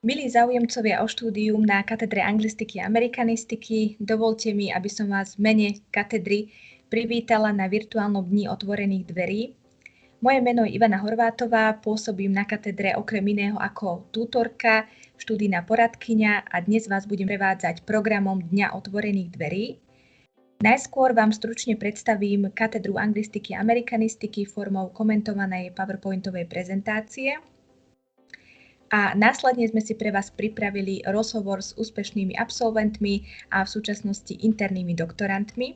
Milí záujemcovia o štúdium na katedre anglistiky a amerikanistiky, dovoľte mi, aby som vás v mene katedry privítala na virtuálnom dni otvorených dverí. Moje meno je Ivana Horvátová, pôsobím na katedre okrem iného ako tutorka, študijná poradkyňa a dnes vás budem prevádzať programom Dňa otvorených dverí. Najskôr vám stručne predstavím katedru anglistiky a amerikanistiky formou komentovanej PowerPointovej prezentácie. A následne sme si pre vás pripravili rozhovor s úspešnými absolventmi a v súčasnosti internými doktorantmi.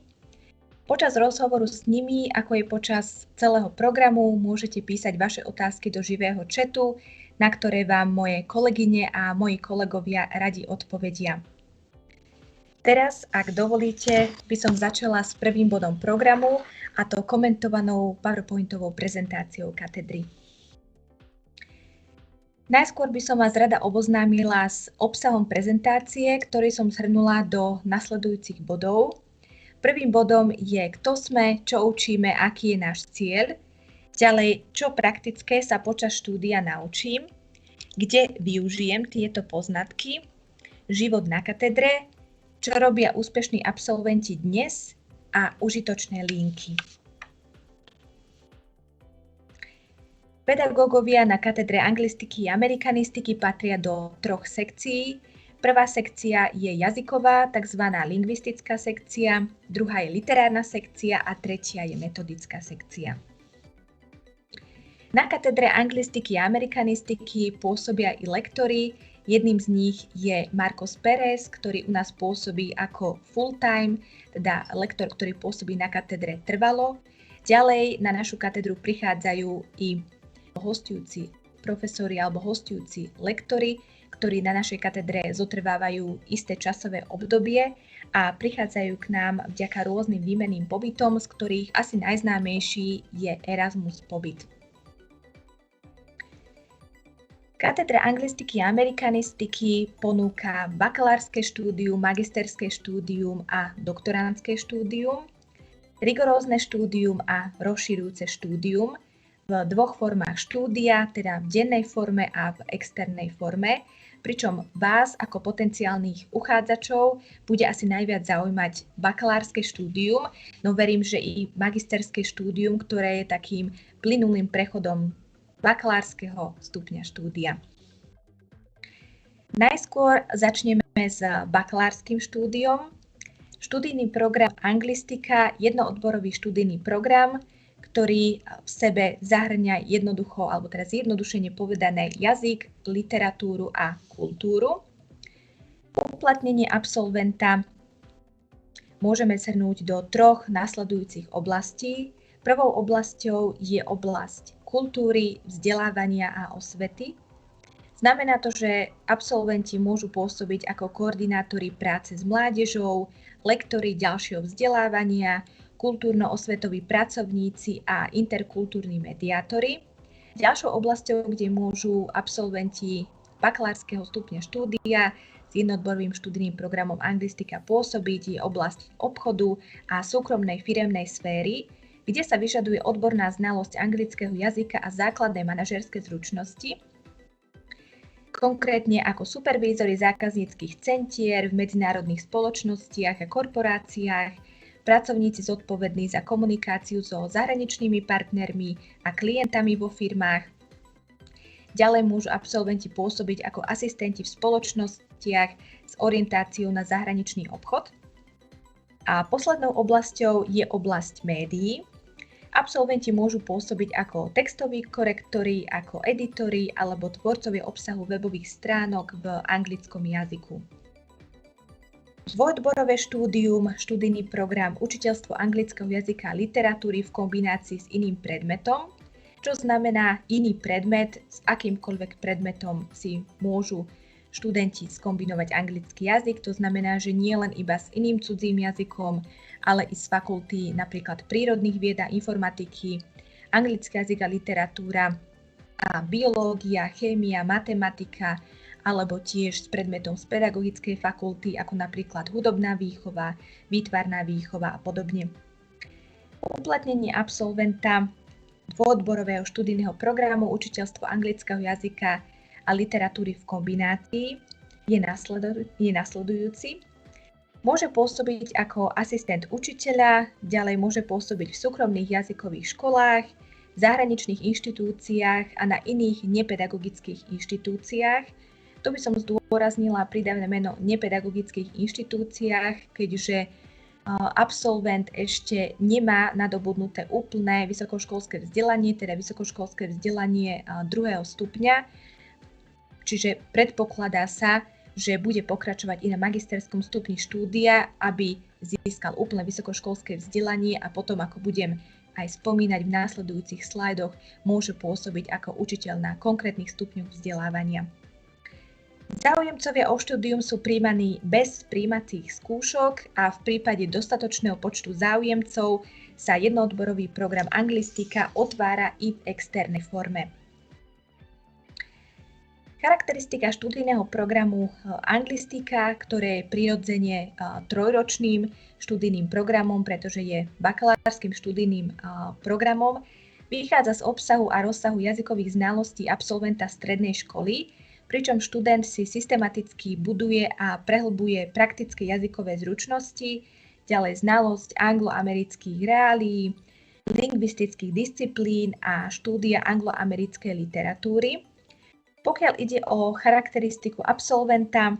Počas rozhovoru s nimi, ako je počas celého programu, môžete písať vaše otázky do živého chatu, na ktoré vám moje kolegyne a moji kolegovia radi odpovedia. Teraz, ak dovolíte, by som začala s prvým bodom programu, a to komentovanou PowerPointovou prezentáciou katedry. Najskôr by som vás rada oboznámila s obsahom prezentácie, ktorý som zhrnula do nasledujúcich bodov. Prvým bodom je, kto sme, čo učíme, aký je náš cieľ. Ďalej, čo praktické sa počas štúdia naučím, kde využijem tieto poznatky, život na katedre, čo robia úspešní absolventi dnes a užitočné linky. Pedagógovia na katedre anglistiky a amerikanistiky patria do troch sekcií. Prvá sekcia je jazyková, tzv. Lingvistická sekcia, druhá je literárna sekcia a tretia je metodická sekcia. Na katedre anglistiky a amerikanistiky pôsobia i lektori. Jedným z nich je Marcos Pérez, ktorý u nás pôsobí ako full-time, teda lektor, ktorý pôsobí na katedre trvalo. Ďalej na našu katedru prichádzajú i hostujúci profesori alebo hostujúci lektori, ktorí na našej katedre zotrvávajú isté časové obdobie a prichádzajú k nám vďaka rôznym výmenným pobytom, z ktorých asi najznámejší je Erasmus pobyt. Katedra anglistiky a amerikanistiky ponúka bakalárske štúdium, magisterské štúdium a doktorandské štúdium, rigorózne štúdium a rozširujúce štúdium v dvoch formách štúdia, teda v dennej forme a v externej forme, pričom vás ako potenciálnych uchádzačov bude asi najviac zaujímať bakalárske štúdium, no verím, že i magisterské štúdium, ktoré je takým plynulým prechodom bakalárskeho stupňa štúdia. Najskôr začneme s bakalárskym štúdiom. Študijný program anglistika, jednoodborový študijný program, ktorý v sebe zahŕňa jednoducho, alebo teraz zjednodušene povedané, jazyk, literatúru a kultúru. Uplatnenie absolventa môžeme zhrnúť do troch nasledujúcich oblastí. Prvou oblasťou je oblasť kultúry, vzdelávania a osvety. Znamená to, že absolventi môžu pôsobiť ako koordinátori práce s mládežou, lektori ďalšieho vzdelávania, kultúrno-osvetoví pracovníci a interkultúrni mediátori. Ďalšou oblasťou, kde môžu absolventi bakalárskeho stupňa štúdia s jednoodborovým študijným programom anglistika pôsobiť, je oblasť obchodu a súkromnej firemnej sféry, kde sa vyžaduje odborná znalosť anglického jazyka a základné manažérske zručnosti, konkrétne ako supervízori zákazníckych centier v medzinárodných spoločnostiach a korporáciách, pracovníci zodpovední za komunikáciu so zahraničnými partnermi a klientami vo firmách. Ďalej môžu absolventi pôsobiť ako asistenti v spoločnostiach s orientáciou na zahraničný obchod. A poslednou oblasťou je oblasť médií. Absolventi môžu pôsobiť ako textoví korektori, ako editori alebo tvorcovia obsahu webových stránok v anglickom jazyku. Dvojodborové štúdium, študijný program učiteľstvo anglického jazyka a literatúry v kombinácii s iným predmetom, čo znamená iný predmet, s akýmkoľvek predmetom si môžu študenti skombinovať anglický jazyk, to znamená, že nie len iba s iným cudzím jazykom, ale i z fakulty napríklad prírodných vied a informatiky, anglický jazyk a literatúra a biológia, chémia, matematika, alebo tiež s predmetom z pedagogickej fakulty, ako napríklad hudobná výchova, výtvarná výchova a podobne. Uplatnenie absolventa dvojodborového študijného programu učiteľstvo anglického jazyka a literatúry v kombinácii je nasledujúci. Môže pôsobiť ako asistent učiteľa, ďalej môže pôsobiť v súkromných jazykových školách, v zahraničných inštitúciách a na iných nepedagogických inštitúciách. Tu by som zdôraznila prídavné meno nepedagogických inštitúciách, keďže absolvent ešte nemá nadobudnuté úplné vysokoškolské vzdelanie, teda vysokoškolské vzdelanie 2. stupňa, čiže predpokladá sa, že bude pokračovať i na magisterskom stupni štúdia, aby získal úplné vysokoškolské vzdelanie a potom, ako budem aj spomínať v následujúcich slajdoch, môže pôsobiť ako učiteľ na konkrétnych stupňoch vzdelávania. Záujemcovia o štúdium sú prijímaní bez prijímacích skúšok a v prípade dostatočného počtu záujemcov sa jednoodborový program anglistika otvára i v externej forme. Charakteristika študijného programu anglistika, ktoré je prirodzene trojročným študijným programom, pretože je bakalárskym študijným programom, vychádza z obsahu a rozsahu jazykových znalostí absolventa strednej školy, pričom študent si systematicky buduje a prehlbuje praktické jazykové zručnosti, ďalej znalosť angloamerických reálií, lingvistických disciplín a štúdia angloamerickej literatúry. Pokiaľ ide o charakteristiku absolventa,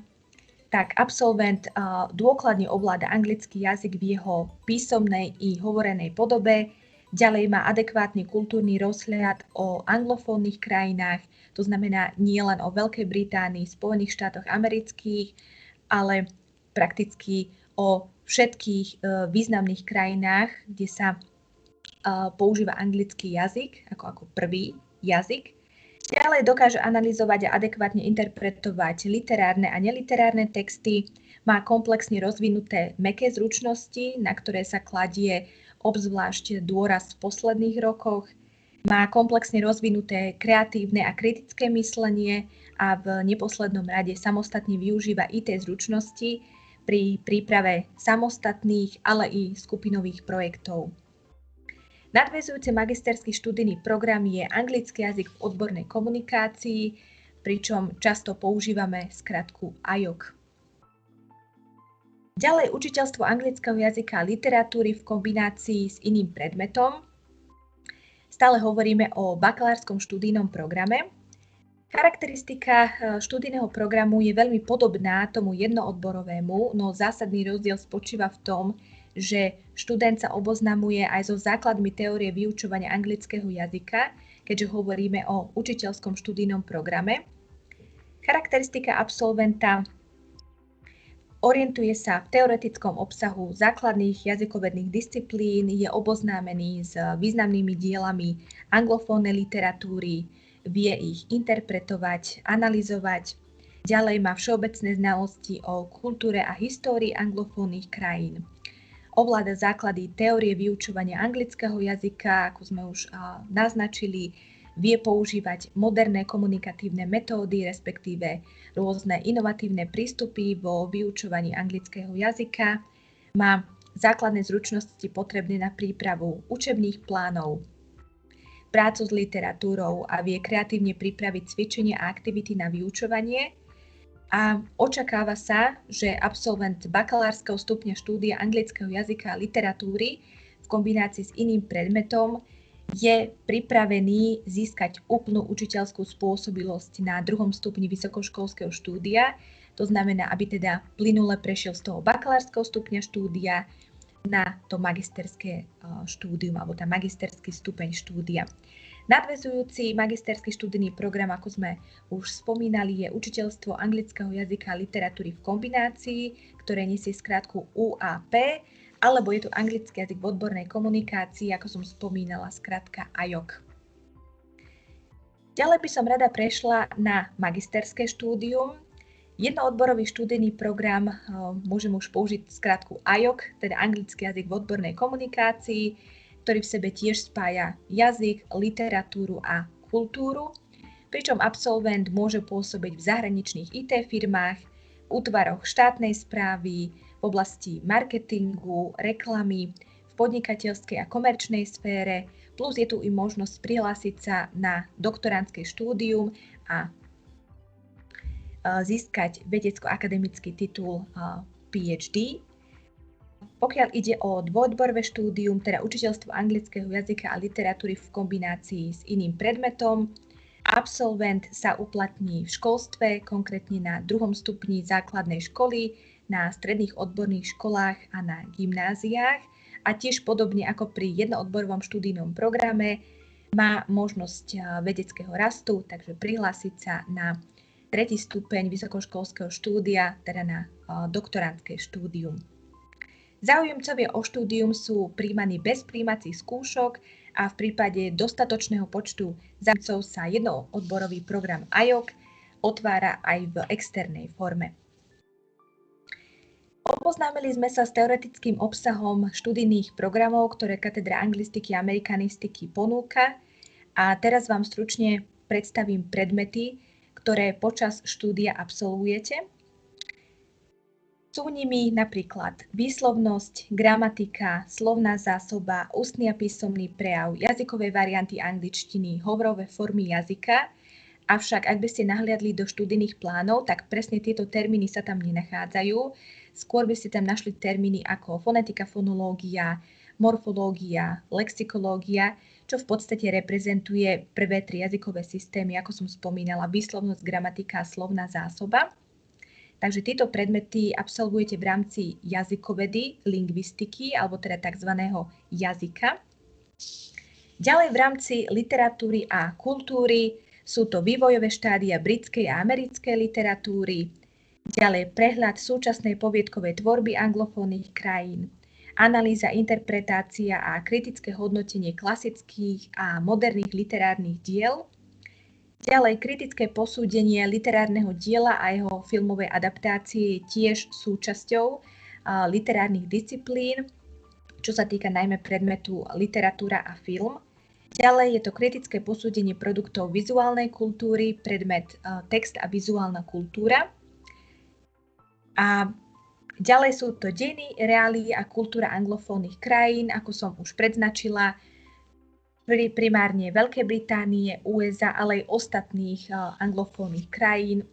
tak absolvent dôkladne ovláda anglický jazyk v jeho písomnej i hovorenej podobe, ďalej má adekvátny kultúrny rozhľad o anglofónnych krajinách, to znamená nie len o Veľkej Británii, Spojených štátoch amerických, ale prakticky o všetkých významných krajinách, kde sa používa anglický jazyk ako prvý jazyk. Ďalej dokáže analyzovať a adekvátne interpretovať literárne a neliterárne texty, má komplexne rozvinuté mäkké zručnosti, na ktoré sa kladie obzvlášť dôraz v posledných rokoch, má komplexne rozvinuté kreatívne a kritické myslenie a v neposlednom rade samostatne využíva IT zručnosti pri príprave samostatných, ale i skupinových projektov. Nadväzujúci magisterský študijný program je anglický jazyk v odbornej komunikácii, pričom často používame skratku IOC. Ďalej učiteľstvo anglického jazyka a literatúry v kombinácii s iným predmetom. Stále hovoríme o bakalárskom študijnom programe. Charakteristika študijného programu je veľmi podobná tomu jednoodborovému, no zásadný rozdiel spočíva v tom, že študent sa oboznamuje aj so základmi teórie vyučovania anglického jazyka, keďže hovoríme o učiteľskom študijnom programe. Charakteristika absolventa orientuje sa v teoretickom obsahu základných jazykovedných disciplín, je oboznámený s významnými dielami anglofónnej literatúry, vie ich interpretovať, analyzovať. Ďalej má všeobecné znalosti o kultúre a histórii anglofónnych krajín. Ovláda základy teórie vyučovania anglického jazyka, ako sme už naznačili, vie používať moderné komunikatívne metódy, respektíve rôzne inovatívne prístupy vo vyučovaní anglického jazyka, má základné zručnosti potrebné na prípravu učebných plánov, prácu s literatúrou a vie kreatívne pripraviť cvičenia a aktivity na vyučovanie. A očakáva sa, že absolvent bakalárskeho stupňa štúdia anglického jazyka a literatúry v kombinácii s iným predmetom je pripravený získať úplnú učiteľskú spôsobilosť na 2. stupni vysokoškolského štúdia. To znamená, aby teda plynule prešiel z toho bakalárskeho stupňa štúdia na to magisterské štúdium alebo tá magisterský stupeň štúdia. Nadväzujúci magisterský študijný program, ako sme už spomínali, je učiteľstvo anglického jazyka a literatúry v kombinácii, ktoré nesie skratku UAP, alebo je to anglický jazyk v odbornej komunikácii, ako som spomínala, skratka IOC. Ďalej by som rada prešla na magisterské štúdium. Jednoodborový študijný program, môžem už použiť skratku IOC, teda anglický jazyk v odbornej komunikácii, ktorý v sebe tiež spája jazyk, literatúru a kultúru, pričom absolvent môže pôsobiť v zahraničných IT firmách, v útvaroch štátnej správy, v oblasti marketingu, reklamy, v podnikateľskej a komerčnej sfére, plus je tu i možnosť prihlásiť sa na doktorandské štúdium a získať vedecko-akademický titul PhD. Pokiaľ ide o dvojodborové štúdium, teda učiteľstvo anglického jazyka a literatúry v kombinácii s iným predmetom, absolvent sa uplatní v školstve, konkrétne na 2. stupni základnej školy, na stredných odborných školách a na gymnáziách a tiež podobne ako pri jednoodborovom študijnom programe má možnosť vedeckého rastu, takže prihlásiť sa na 3. stupeň vysokoškolského štúdia, teda na doktorandské štúdium. Záujemcovia o štúdium sú prijímaní bez prijímacích skúšok a v prípade dostatočného počtu záujemcov sa jednoodborový program IOC otvára aj v externej forme. Oboznámili sme sa s teoretickým obsahom študijných programov, ktoré katedra anglistiky a amerikanistiky ponúka a teraz vám stručne predstavím predmety, ktoré počas štúdia absolvujete. Sú nimi napríklad výslovnosť, gramatika, slovná zásoba, ústny a písomný prejav, jazykové varianty angličtiny, hovorové formy jazyka. Avšak ak by ste nahliadli do študijných plánov, tak presne tieto termíny sa tam nenachádzajú. Skôr by ste tam našli termíny ako fonetika, fonológia, morfológia, lexikológia, čo v podstate reprezentuje prvé 3 jazykové systémy, ako som spomínala, výslovnosť, gramatika a slovná zásoba. Takže tieto predmety absolvujete v rámci jazykovedy, lingvistiky alebo teda tzv. Jazyka. Ďalej v rámci literatúry a kultúry sú to vývojové štádia britskej a americkej literatúry, ďalej prehľad súčasnej poviedkovej tvorby anglofónnych krajín, analýza, interpretácia a kritické hodnotenie klasických a moderných literárnych diel, ďalej kritické posúdenie literárneho diela a jeho filmovej adaptácie je tiež súčasťou literárnych disciplín, čo sa týka najmä predmetu literatúra a film. Ďalej je to kritické posúdenie produktov vizuálnej kultúry, predmet text a vizuálna kultúra. A ďalej sú to dejiny, reálie a kultúra anglofónnych krajín, ako som už predznačila, primárne Veľkej Británie, USA, ale aj ostatných anglofónnych krajín,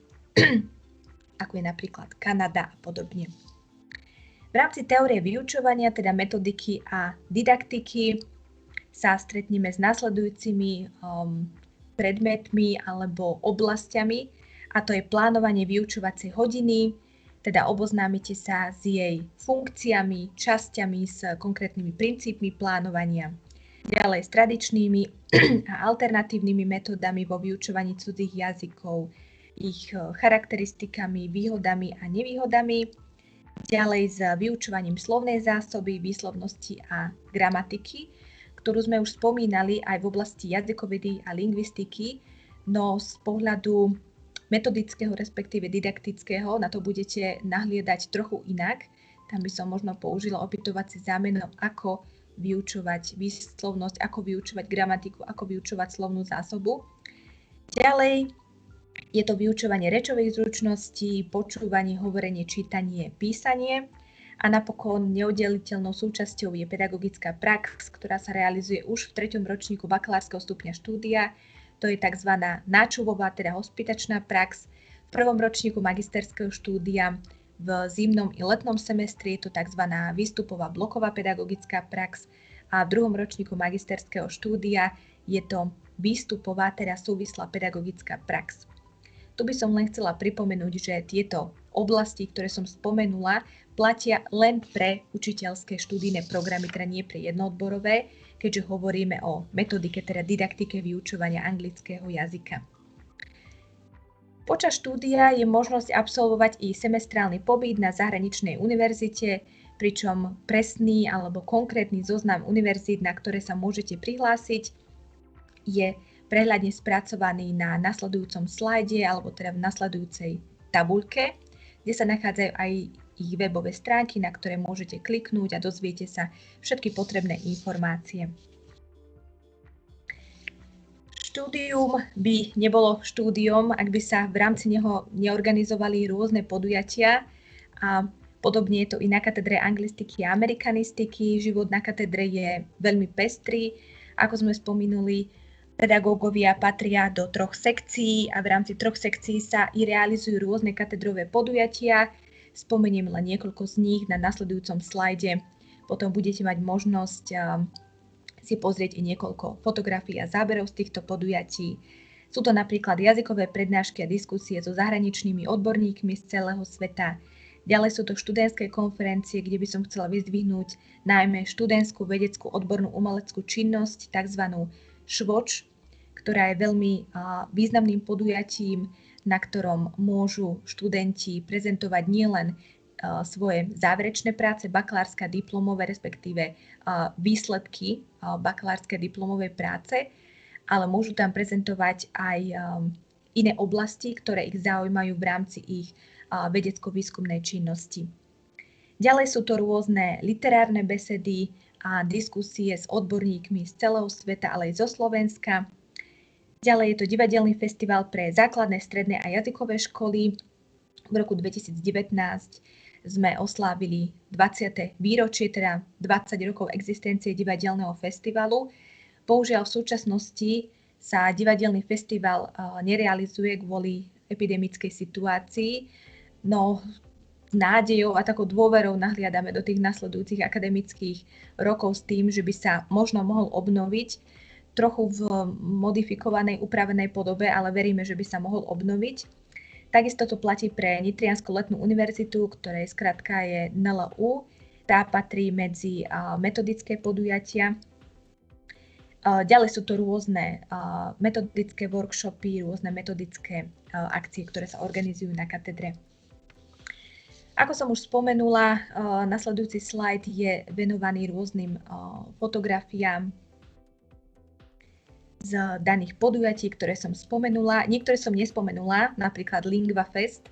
ako je napríklad Kanada a podobne. V rámci teórie vyučovania, teda metodiky a didaktiky, sa stretneme s nasledujúcimi predmetmi alebo oblastiami, a to je plánovanie vyučovacej hodiny, teda oboznámite sa s jej funkciami, časťami, s konkrétnymi princípmi plánovania. Ďalej s tradičnými a alternatívnymi metódami vo vyučovaní cudzích jazykov, ich charakteristikami, výhodami a nevýhodami. Ďalej s vyučovaním slovnej zásoby, výslovnosti a gramatiky, ktorú sme už spomínali aj v oblasti jazykovedy a lingvistiky, no z pohľadu metodického, respektíve didaktického, na to budete nahliadať trochu inak. Tam by som možno použila opytovacie zámeno, ako vyučovať výslovnosť, ako vyučovať gramatiku, ako vyučovať slovnú zásobu. Ďalej je to vyučovanie rečových zručností, počúvanie, hovorenie, čítanie, písanie a napokon neoddeliteľnou súčasťou je pedagogická prax, ktorá sa realizuje už v 3. ročníku bakalárskeho stupňa štúdia. To je tzv. Náčuvová, teda hospitačná prax. V 1. ročníku magisterského štúdia v zimnom i letnom semestri je to tzv. Výstupová bloková pedagogická prax a v 2. ročníku magisterského štúdia je to výstupová, teda súvislá pedagogická prax. Tu by som len chcela pripomenúť, že tieto oblasti, ktoré som spomenula, platia len pre učiteľské študijné programy, teda nie pre jednoodborové, keďže hovoríme o metodike, teda didaktike vyučovania anglického jazyka. Počas štúdia je možnosť absolvovať i semestrálny pobyt na zahraničnej univerzite, pričom presný alebo konkrétny zoznam univerzít, na ktoré sa môžete prihlásiť, je prehľadne spracovaný na nasledujúcom slajde alebo teda v nasledujúcej tabuľke, kde sa nachádzajú aj ich webové stránky, na ktoré môžete kliknúť a dozviete sa všetky potrebné informácie. Štúdium by nebolo štúdiom, ak by sa v rámci neho neorganizovali rôzne podujatia a podobne je to i na katedre anglistiky a amerikanistiky. Život na katedre je veľmi pestrý. Ako sme spomínali, Pedagógovia patria do 3 sekcií a v rámci 3 sekcií sa i realizujú rôzne katedrové podujatia. Spomeniem len niekoľko z nich na nasledujúcom slajde. Potom budete mať možnosť si pozrieť i niekoľko fotografií a záberov z týchto podujatí. Sú to napríklad jazykové prednášky a diskusie so zahraničnými odborníkmi z celého sveta. Ďalej sú to študentské konferencie, kde by som chcela vyzdvihnúť najmä študentskú vedeckú odbornú umeleckú činnosť, tzv. ŠVOČ, ktorá je veľmi významným podujatím, na ktorom môžu študenti prezentovať nielen svoje záverečné práce, bakalárske a diplomové, respektíve výsledky bakalárskej diplomovej práce, ale môžu tam prezentovať aj iné oblasti, ktoré ich zaujímajú v rámci ich vedecko-výskumnej činnosti. Ďalej sú to rôzne literárne besedy a diskusie s odborníkmi z celého sveta, ale aj zo Slovenska. Ďalej je to divadelný festival pre základné, stredné a jazykové školy. V roku 2019 sme oslávili 20. výročie, teda 20 rokov existencie divadelného festivalu. Bohužiaľ v súčasnosti sa divadelný festival nerealizuje kvôli epidemickej situácii, no s nádejou a takou dôverou nahliadame do tých nasledujúcich akademických rokov s tým, že by sa možno mohol obnoviť trochu v modifikovanej, upravenej podobe, ale veríme, že by sa mohol obnoviť. Takisto to platí pre Nitriansku letnú univerzitu, ktorej skratka je NLU. Tá patrí medzi metodické podujatia. Ďalej sú to rôzne metodické workshopy, rôzne metodické akcie, ktoré sa organizujú na katedre. Ako som už spomenula, nasledujúci slajd je venovaný rôznym fotografiám z daných podujatí, ktoré som spomenula. Niektoré som nespomenula, napríklad Lingva Fest,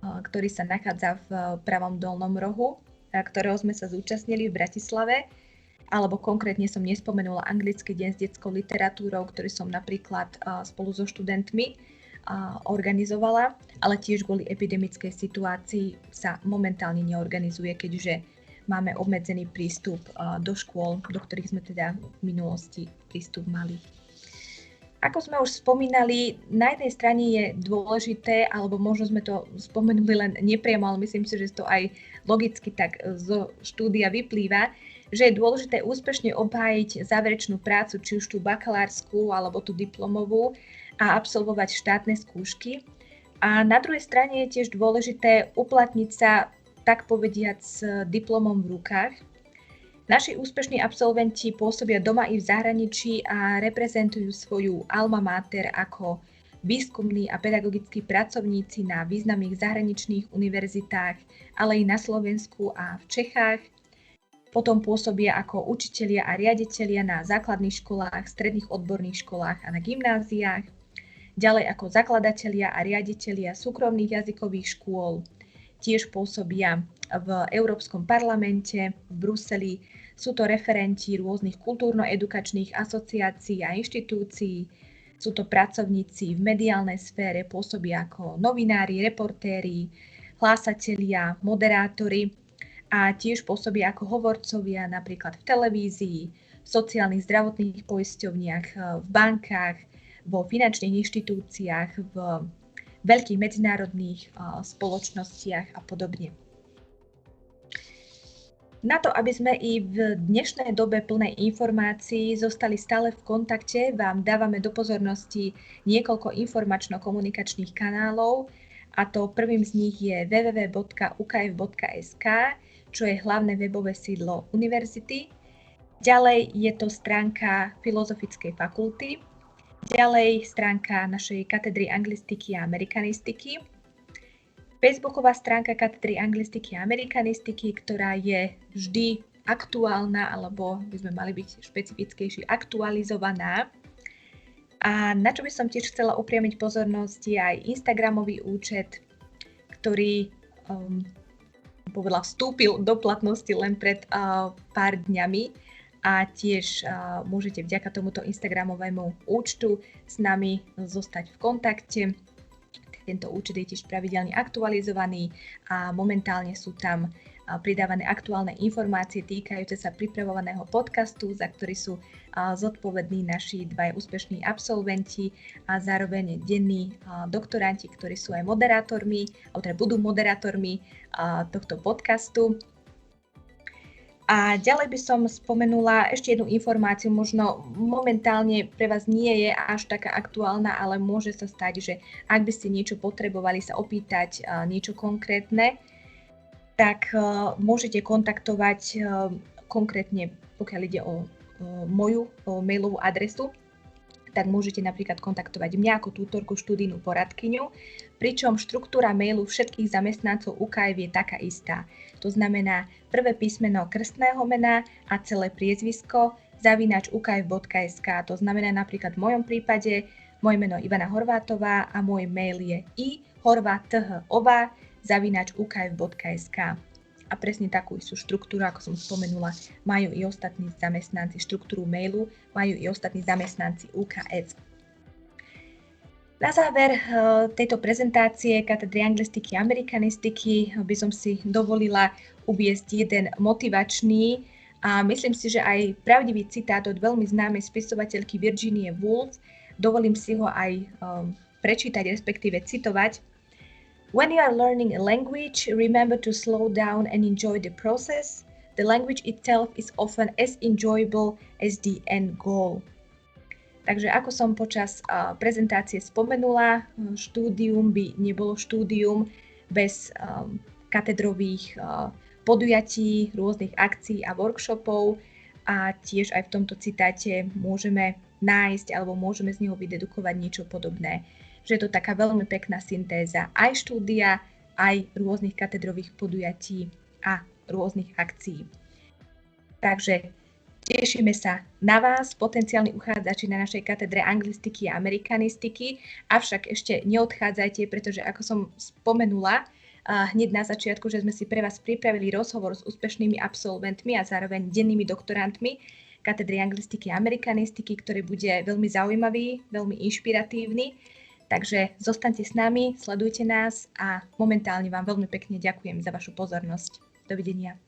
ktorý sa nachádza v pravom dolnom rohu, ktorého sme sa zúčastnili v Bratislave. Alebo konkrétne som nespomenula Anglický deň s detskou literatúrou, ktorý som napríklad spolu so študentmi organizovala, ale tiež kvôli epidemickej situácii sa momentálne neorganizuje, keďže máme obmedzený prístup do škôl, do ktorých sme teda v minulosti prístup mali. Ako sme už spomínali, na jednej strane je dôležité, alebo možno sme to spomenuli len nepriamo, ale myslím si, že to aj logicky tak zo štúdia vyplýva, že je dôležité úspešne obhájiť záverečnú prácu, či už tú bakalárskú alebo tú diplomovú a absolvovať štátne skúšky. A na druhej strane je tiež dôležité uplatniť sa, tak povediať, s diplomom v rukách. Naši úspešní absolventi pôsobia doma i v zahraničí a reprezentujú svoju alma mater ako výskumní a pedagogickí pracovníci na významných zahraničných univerzitách, ale i na Slovensku a v Čechách. Potom pôsobia ako učitelia a riaditelia na základných školách, stredných odborných školách a na gymnáziách. Ďalej ako zakladatelia a riaditelia súkromných jazykových škôl. Tiež pôsobia v Európskom parlamente, v Bruseli. Sú to referenti rôznych kultúrno-edukačných asociácií a inštitúcií. Sú to pracovníci v mediálnej sfére, pôsobia ako novinári, reportéri, hlásatelia, moderátori. A tiež pôsobia ako hovorcovia napríklad v televízii, v sociálnych zdravotných poisťovniach, v bankách, vo finančných inštitúciách, v veľkých medzinárodných spoločnostiach a podobne. Na to, aby sme i v dnešnej dobe plnej informácií zostali stále v kontakte, vám dávame do pozornosti niekoľko informačno-komunikačných kanálov, a to prvým z nich je www.ukf.sk, čo je hlavné webové sídlo univerzity. Ďalej je to stránka Filozofickej fakulty. Ďalej stránka našej katedry anglistiky a amerikanistiky. Facebooková stránka katedry anglistiky a amerikanistiky, ktorá je vždy aktuálna, alebo by sme mali byť špecifickejší, aktualizovaná. A na čo by som tiež chcela upriamiť pozornosť je aj Instagramový účet, ktorý vstúpil do platnosti len pred pár dňami a tiež môžete vďaka tomuto Instagramovému účtu s nami zostať v kontakte. Tento účet je tiež pravidelne aktualizovaný a momentálne sú tam pridávané aktuálne informácie týkajúce sa pripravovaného podcastu, za ktorý sú zodpovední naši dvaja úspešní absolventi a zároveň denní doktoranti, ktorí sú aj moderátormi, alebo teda budú moderátormi tohto podcastu. A ďalej by som spomenula ešte jednu informáciu, možno momentálne pre vás nie je až taká aktuálna, ale môže sa stať, že ak by ste niečo potrebovali sa opýtať, niečo konkrétne, tak môžete kontaktovať konkrétne, pokiaľ ide o moju mailovú adresu, tak môžete napríklad kontaktovať mňa ako tútorku, študijnú poradkyňu, pričom štruktúra mailu všetkých zamestnancov UKF je taká istá. To znamená prvé písmeno krstného mena a celé priezvisko @ukf.sk. To znamená napríklad v mojom prípade moje meno Ivana Horvátová a môj mail je i.horvathova@ukf.sk. A presne takú istú štruktúru, ako som spomenula, majú i ostatní zamestnanci, štruktúru mailu majú i ostatní zamestnanci UKF. Na záver tejto prezentácie katedry anglistiky a amerikanistiky by som si dovolila uviesť jeden motivačný a myslím si, že aj pravdivý citát od veľmi známej spisovateľky Virginie Woolf. Dovolím si ho aj prečítať, respektíve citovať. When you are learning a language, remember to slow down and enjoy the process. The language itself is often as enjoyable as the end goal. Takže ako som počas prezentácie spomenula, štúdium by nebolo štúdium bez katedrových podujatí, rôznych akcií a workshopov a tiež aj v tomto citáte môžeme nájsť alebo môžeme z neho vydedukovať niečo podobné. Že je to taká veľmi pekná syntéza aj štúdia, aj rôznych katedrových podujatí a rôznych akcií. Takže tešíme sa na vás, potenciálni uchádzači na našej katedre anglistiky a amerikanistiky, avšak ešte neodchádzajte, pretože ako som spomenula hneď na začiatku, že sme si pre vás pripravili rozhovor s úspešnými absolventmi a zároveň dennými doktorantmi katedry anglistiky a amerikanistiky, ktorý bude veľmi zaujímavý, veľmi inšpiratívny. Takže zostaňte s nami, sledujte nás a momentálne vám veľmi pekne ďakujem za vašu pozornosť. Dovidenia.